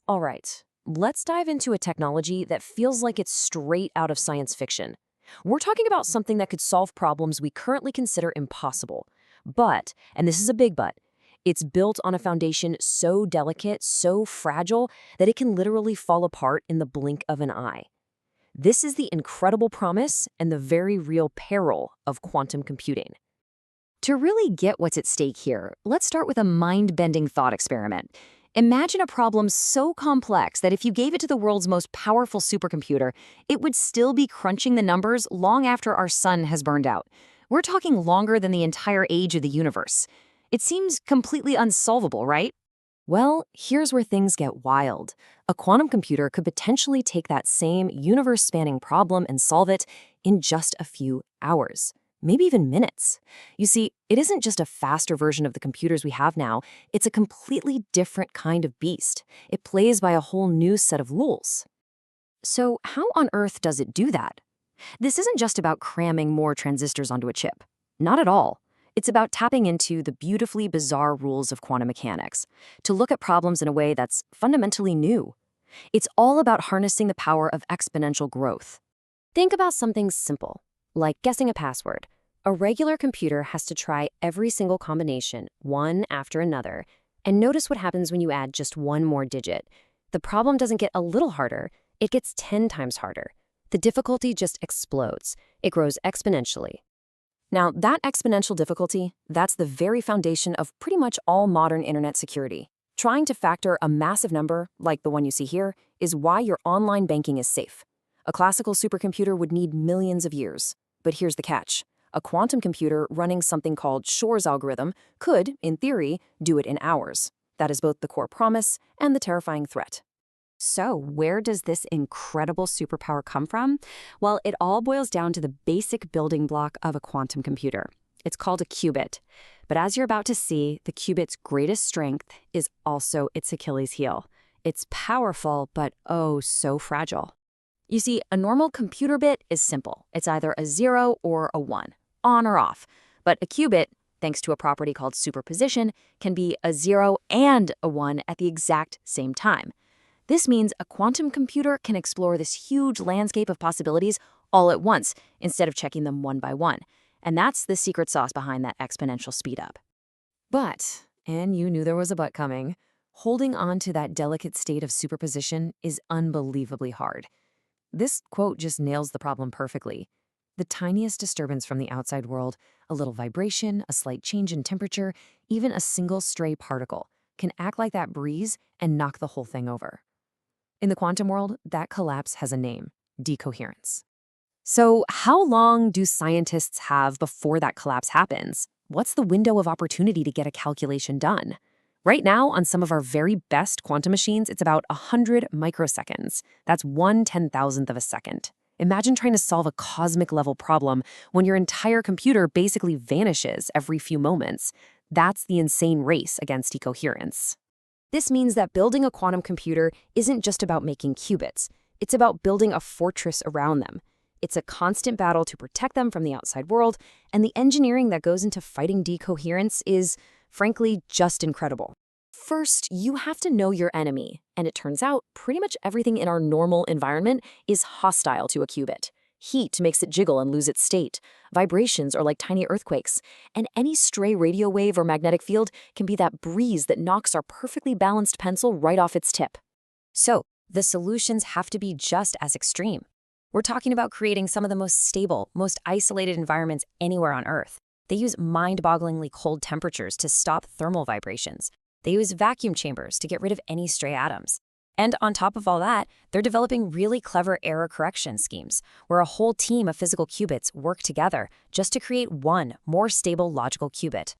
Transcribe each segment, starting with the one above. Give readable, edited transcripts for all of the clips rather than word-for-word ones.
All right, let's dive into a technology that feels like it's straight out of science fiction. We're talking about something that could solve problems we currently consider impossible. But, and this is a big but, it's built on a foundation so delicate, so fragile, that it can literally fall apart in the blink of an eye. This is the incredible promise and the very real peril of quantum computing. To really get what's at stake here, let's start with a mind-bending thought experiment. Imagine a problem so complex that if you gave it to the world's most powerful supercomputer, it would still be crunching the numbers long after our sun has burned out. We're talking longer than the entire age of the universe. It seems completely unsolvable, right? Well, here's where things get wild. A quantum computer could potentially take that same universe-spanning problem and solve it in just a few hours, maybe even minutes. You see, it isn't just a faster version of the computers we have now, it's a completely different kind of beast. It plays by a whole new set of rules. So how on earth does it do that? This isn't just about cramming more transistors onto a chip. Not at all. It's about tapping into the beautifully bizarre rules of quantum mechanics, to look at problems in a way that's fundamentally new. It's all about harnessing the power of exponential growth. Think about something simple, like guessing a password. A regular computer has to try every single combination, one after another, and notice what happens when you add just one more digit. The problem doesn't get a little harder, it gets 10 times harder. The difficulty just explodes. It grows exponentially. Now, that exponential difficulty, that's the very foundation of pretty much all modern internet security. Trying to factor a massive number, like the one you see here, is why your online banking is safe. A classical supercomputer would need millions of years. But here's the catch. A quantum computer running something called Shor's algorithm could, in theory, do it in hours. That is both the core promise and the terrifying threat. So, where does this incredible superpower come from? Well, it all boils down to the basic building block of a quantum computer. It's called a qubit. But as you're about to see, the qubit's greatest strength is also its Achilles heel. It's powerful, but oh so fragile. You see, a normal computer bit is simple. It's either a 0 or a 1, on or off. But a qubit, thanks to a property called superposition, can be a 0 and a 1 at the exact same time. This means a quantum computer can explore this huge landscape of possibilities all at once, instead of checking them one by one. And that's the secret sauce behind that exponential speedup. But, and you knew there was a but coming, holding on to that delicate state of superposition is unbelievably hard. This quote just nails the problem perfectly. The tiniest disturbance from the outside world, a little vibration, a slight change in temperature, even a single stray particle, can act like that breeze and knock the whole thing over. In the quantum world, that collapse has a name: decoherence. So how long do scientists have before that collapse happens? What's the window of opportunity to get a calculation done? Right now, on some of our very best quantum machines, it's about 100 microseconds. That's 1/10,000th of a second. Imagine trying to solve a cosmic-level problem when your entire computer basically vanishes every few moments. That's the insane race against decoherence. This means that building a quantum computer isn't just about making qubits. It's about building a fortress around them. It's a constant battle to protect them from the outside world, and the engineering that goes into fighting decoherence is, frankly, just incredible. First, you have to know your enemy, and it turns out pretty much everything in our normal environment is hostile to a qubit. Heat makes it jiggle and lose its state. Vibrations are like tiny earthquakes. And any stray radio wave or magnetic field can be that breeze that knocks our perfectly balanced pencil right off its tip. So, the solutions have to be just as extreme. We're talking about creating some of the most stable, most isolated environments anywhere on Earth. They use mind-bogglingly cold temperatures to stop thermal vibrations. They use vacuum chambers to get rid of any stray atoms. And on top of all that, they're developing really clever error correction schemes, where a whole team of physical qubits work together just to create one more stable logical qubit.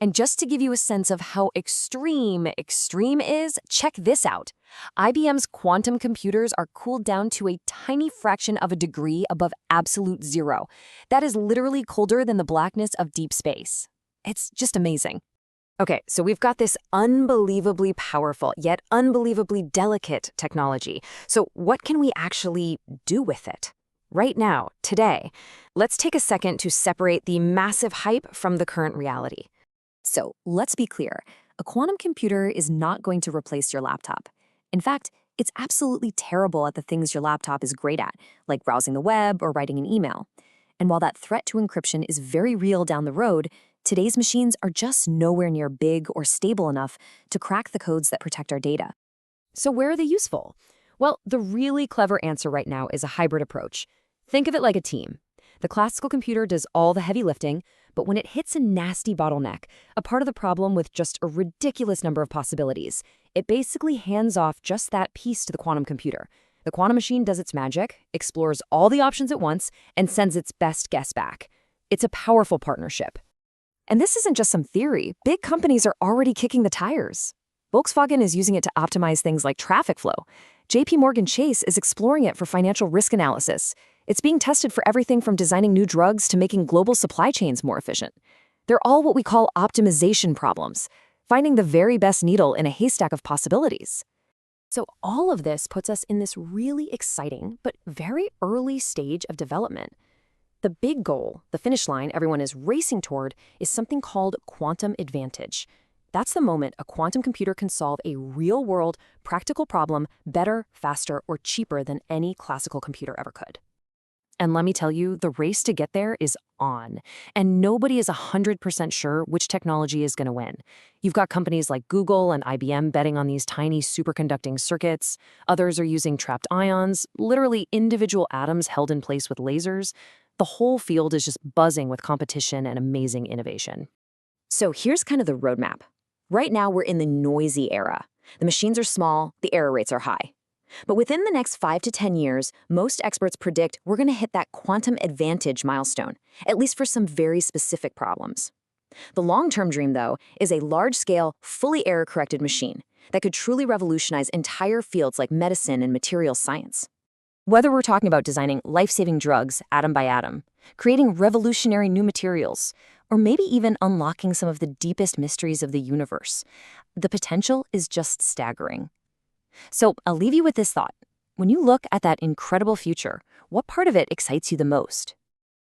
And just to give you a sense of how extreme is, check this out. IBM's quantum computers are cooled down to a tiny fraction of a degree above absolute zero. That is literally colder than the blackness of deep space. It's just amazing. Okay, so we've got this unbelievably powerful, yet unbelievably delicate technology. So what can we actually do with it? Right now, today, let's take a second to separate the massive hype from the current reality. So let's be clear, a quantum computer is not going to replace your laptop. In fact, it's absolutely terrible at the things your laptop is great at, like browsing the web or writing an email. And while that threat to encryption is very real down the road, today's machines are just nowhere near big or stable enough to crack the codes that protect our data. So where are they useful? Well, the really clever answer right now is a hybrid approach. Think of it like a team. The classical computer does all the heavy lifting, but when it hits a nasty bottleneck, a part of the problem with just a ridiculous number of possibilities, it basically hands off just that piece to the quantum computer. The quantum machine does its magic, explores all the options at once, and sends its best guess back. It's a powerful partnership. And this isn't just some theory. Big companies are already kicking the tires. Volkswagen is using it to optimize things like traffic flow. JP Morgan Chase is exploring it for financial risk analysis. It's being tested for everything from designing new drugs to making global supply chains more efficient. They're all what we call optimization problems, finding the very best needle in a haystack of possibilities. So all of this puts us in this really exciting but very early stage of development. The big goal, the finish line everyone is racing toward, is something called quantum advantage. That's the moment a quantum computer can solve a real-world, practical problem better, faster, or cheaper than any classical computer ever could. And let me tell you, the race to get there is on. And nobody is 100% sure which technology is going to win. You've got companies like Google and IBM betting on these tiny superconducting circuits. Others are using trapped ions, literally individual atoms held in place with lasers. The whole field is just buzzing with competition and amazing innovation. So here's kind of the roadmap. Right now, we're in the noisy era. The machines are small, the error rates are high. But within the next 5 to 10 years, most experts predict we're going to hit that quantum advantage milestone, at least for some very specific problems. The long-term dream, though, is a large-scale, fully error-corrected machine that could truly revolutionize entire fields like medicine and materials science. Whether we're talking about designing life-saving drugs atom by atom, creating revolutionary new materials, or maybe even unlocking some of the deepest mysteries of the universe, the potential is just staggering. So I'll leave you with this thought. When you look at that incredible future, what part of it excites you the most?